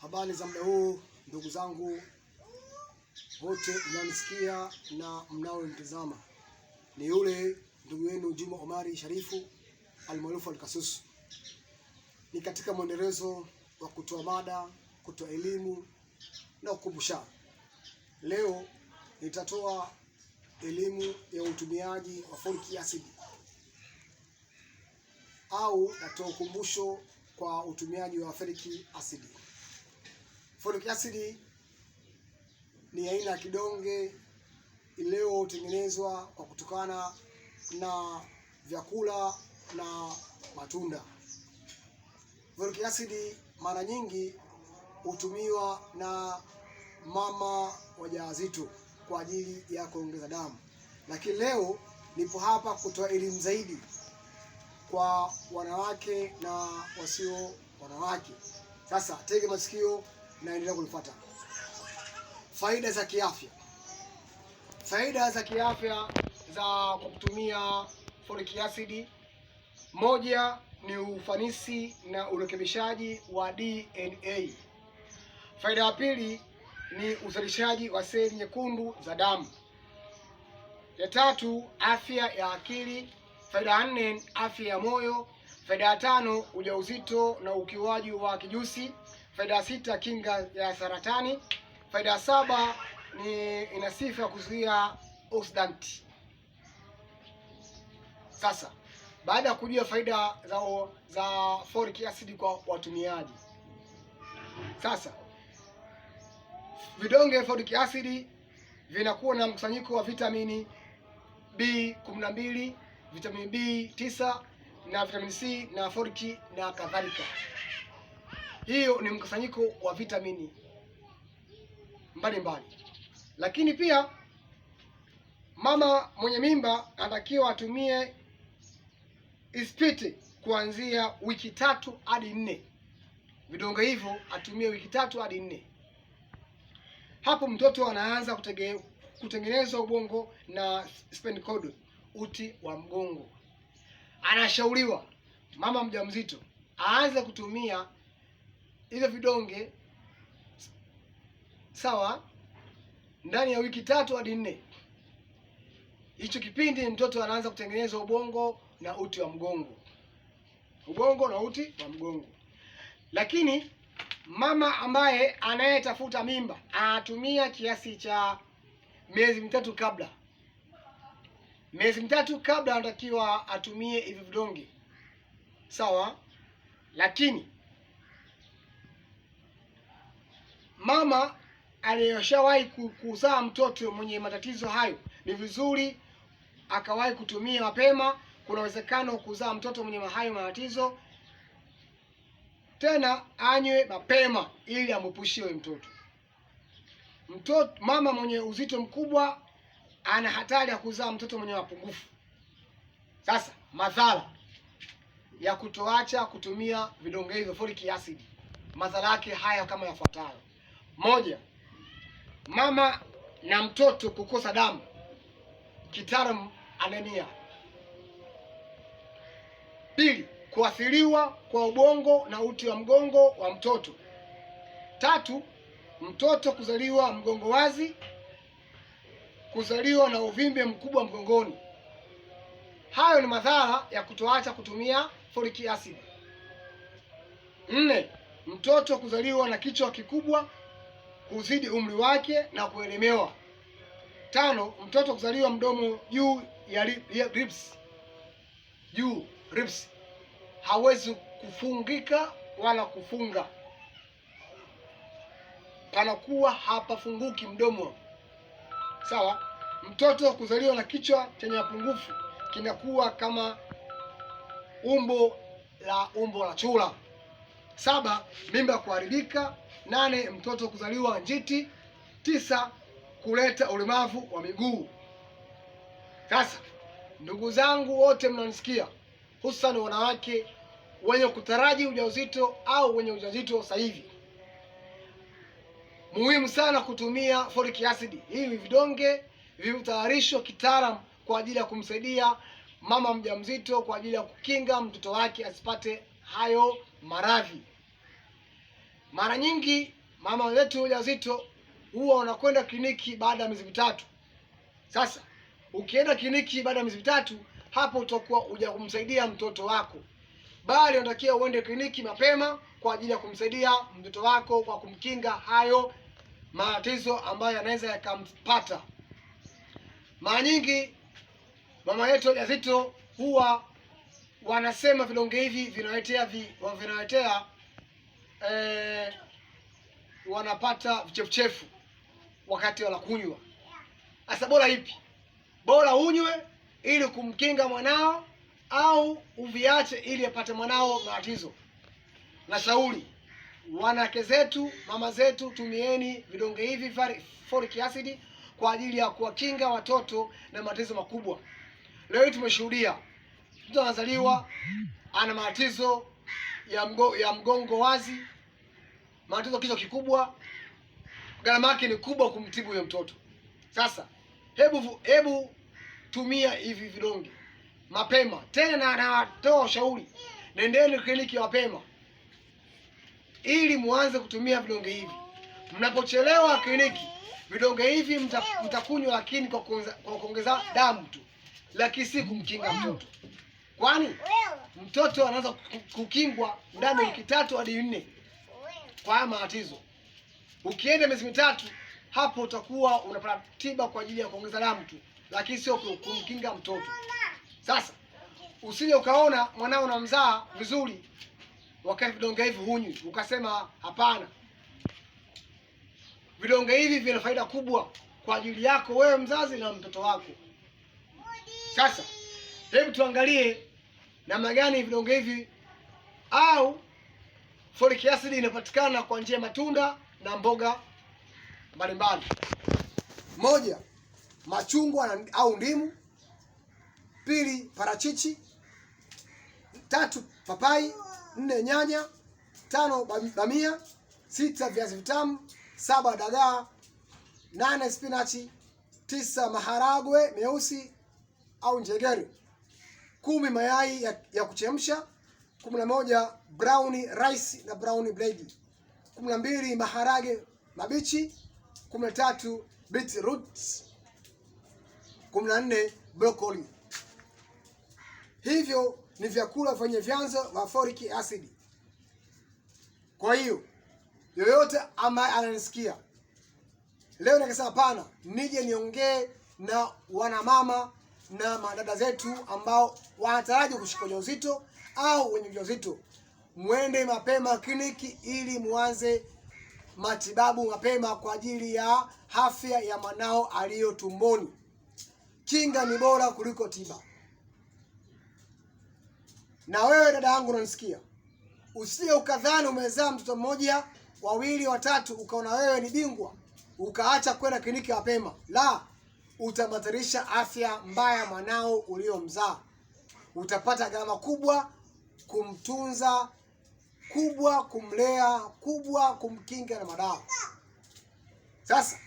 Habari za muda huu ndugu zangu wote mnaonisikia na mnaonitazama, ni yule ndugu yenu Juma Omari Sharifu almaarufu Alkasusu. Ni katika mwendelezo wa kutoa mada, kutoa elimu na kukumbusha. Leo nitatoa elimu ya utumiaji wa folic acid au natoa ukumbusho kwa utumiaji wa folic acid. Folic acid ni aina ya kidonge iliyotengenezwa kwa kutokana na vyakula na matunda. Folic acid mara nyingi hutumiwa na mama wajawazito kwa ajili ya kuongeza damu, lakini leo nipo hapa kutoa elimu zaidi kwa wanawake na wasio wanawake. Sasa tege masikio na endelea kunifuata. Faida za kiafya. Faida za kiafya za kutumia folic acid: moja ni ufanisi na urekebishaji wa DNA. Faida ya pili ni uzalishaji wa seli nyekundu za damu. Ya tatu, afya ya akili. Faida ya nne, afya ya moyo. Faida ya tano, ujauzito na ukiwaji wa kijusi. Faida ya sita, kinga ya saratani. Faida ya saba ni ina sifa ya kuzuia oxidant. Sasa baada ya kujua faida za folic acid kwa watumiaji, sasa vidonge folic acid vinakuwa na mkusanyiko wa vitamini B12, vitamini B9 na vitamini C na folic na kadhalika. Hiyo ni mkusanyiko wa vitamini mbalimbali. Lakini pia mama mwenye mimba anatakiwa atumie isipite kuanzia wiki 3 hadi 4. Vidonge hivyo atumie wiki 3 hadi 4. Hapo mtoto anaanza kutengeneza ubongo na spinal cord, uti wa mgongo. Anashauriwa mama mjamzito aanze kutumia hivyo vidonge sawa ndani ya wiki 3 hadi 4. Hicho kipindi mtoto anaanza kutengeneza ubongo na uti wa mgongo, ubongo na uti wa mgongo. Lakini mama ambaye anayetafuta mimba anatumia kiasi cha miezi 3 kabla. Miezi 3 kabla anatakiwa atumie hivi vidonge sawa. Lakini mama aliyeshawahi kuzaa mtoto mwenye matatizo hayo, ni vizuri akawahi kutumia mapema. Kuna uwezekano kuzaa mtoto mwenye hayo matatizo, tena anywe mapema ili amwepushie mtoto. Mama mwenye uzito mkubwa ana hatari ya kuzaa mtoto mwenye mapungufu. Sasa madhara ya kutoacha kutumia vidonge hivyo folic acid, madhara yake haya kama yafuatayo: moja, mama na mtoto kukosa damu, kitaalamu anemia. Pili, kuathiriwa kwa ubongo na uti wa mgongo wa mtoto. Tatu, mtoto kuzaliwa mgongo wazi, kuzaliwa na uvimbe mkubwa mgongoni. Hayo ni madhara ya kutoacha kutumia folic acid. 4, mtoto kuzaliwa na kichwa kikubwa kuzidi umri wake na kuelemewa. 5, mtoto kuzaliwa mdomo juu ya ribs, hawezi kufungika wala kufunga, panakuwa hapafunguki mdomo sawa. Mtoto kuzaliwa na kichwa chenye mapungufu kinakuwa kama umbo la chura. 7, mimba kuharibika. 8, mtoto kuzaliwa njiti. 9, kuleta ulemavu wa miguu. Sasa ndugu zangu wote mnaonisikia, hususan wanawake wenye kutaraji ujauzito au wenye ujauzito sasa hivi, muhimu sana kutumia folic acid. Hivi vidonge vimetayarishwa kitaalamu kwa ajili ya kumsaidia mama mjamzito kwa ajili ya kukinga mtoto wake asipate hayo maradhi. Mara nyingi mama wetu wajawazito huwa wanakwenda kliniki baada ya miezi mitatu. Sasa ukienda kliniki baada ya miezi mitatu, hapo utakuwa huja kumsaidia mtoto wako, bali unatakiwa uende kliniki mapema kwa ajili ya kumsaidia mtoto wako kwa kumkinga hayo matatizo ambayo yanaweza yakampata. Mara nyingi mama yetu wajawazito huwa wanasema vidonge hivi vinawaletea wanapata vichefuchefu wakati wanakunywa. Sasa bora ipi? Bora unywe ili kumkinga mwanao au uviache ili apate mwanao matatizo. Na shauri wanawake zetu, mama zetu, tumieni vidonge hivi folic acid kwa ajili ya kuwakinga watoto na matatizo makubwa. Leo hii tumeshuhudia mtu anazaliwa ana matatizo ya mgongo wazi, matatizo kichwa kikubwa, gharama yake ni kubwa kumtibu huyo mtoto. Sasa hebu tumia hivi vidonge mapema. Tena natoa ushauri, nendeni kliniki mapema ili muanze kutumia vidonge hivi. Mnapochelewa kliniki, vidonge hivi mtakunywa, lakini kwa kuongeza damu tu, lakini si kumkinga mtoto. Kwani mtoto anaanza kukingwa ndani ya wiki 3 hadi 4 kwa haya matatizo. Ukienda miezi mitatu, hapo utakuwa unapata tiba kwa ajili ya kuongeza damu tu, lakini sio kumkinga mtoto. Sasa usije ukaona mwanao unamzaa vizuri wakati vidonge hivi hunywi ukasema hapana. Vidonge hivi vina faida kubwa kwa ajili yako wewe mzazi na mtoto wako. Sasa hebu tuangalie namna gani vidonge hivi au folic acid inapatikana kwa njia ya matunda na mboga mbalimbali. 1, machungwa au ndimu. 2, parachichi. 3, papai. 4, nyanya. 5, bamia. 6, viazi vitamu. 7, dagaa. 8, spinachi. 9, maharagwe meusi au njegere. 10, mayai ya kuchemsha. 11, brown rice na brown bread. 12, maharage mabichi. 13, beetroot. 14, broccoli. Hivyo ni vyakula vyenye vyanzo vya folic acid. Kwa hiyo yoyote ambaye ananisikia leo nikasema hapana, nije niongee na wanamama na madada zetu ambao wanataraji kushika ujauzito au wenye ujauzito, mwende mapema kliniki ili muanze matibabu mapema kwa ajili ya afya ya mwanao aliyo tumboni. Kinga ni bora kuliko tiba. Na wewe dada yangu unanisikia, usije ukadhani umezaa mtoto mmoja, 2, 3 ukaona wewe ni bingwa ukaacha kwenda kliniki mapema. La, utabatilisha afya mbaya mwanao uliomzaa. Utapata gharama kubwa kumtunza, kubwa kumlea, kubwa kumkinga na madawa. Sasa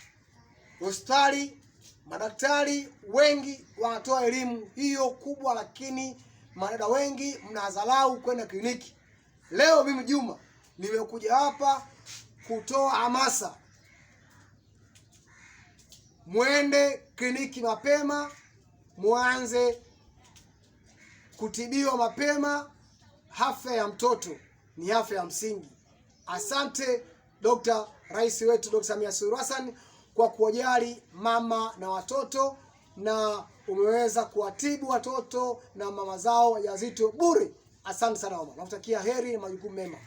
hospitali, madaktari wengi wanatoa elimu hiyo kubwa, lakini madada wengi mnadharau kwenda kliniki. Leo mimi Juma nimekuja hapa kutoa hamasa. Mwende kliniki mapema, muanze kutibiwa mapema. Afya ya mtoto ni afya ya msingi. Asante Rais wetu Dr. Samia Suluhu Hassan kwa kuwajali mama na watoto, na umeweza kuwatibu watoto na mama zao wajawazito bure. Asante sana mama. Nakutakia heri na majukumu mema.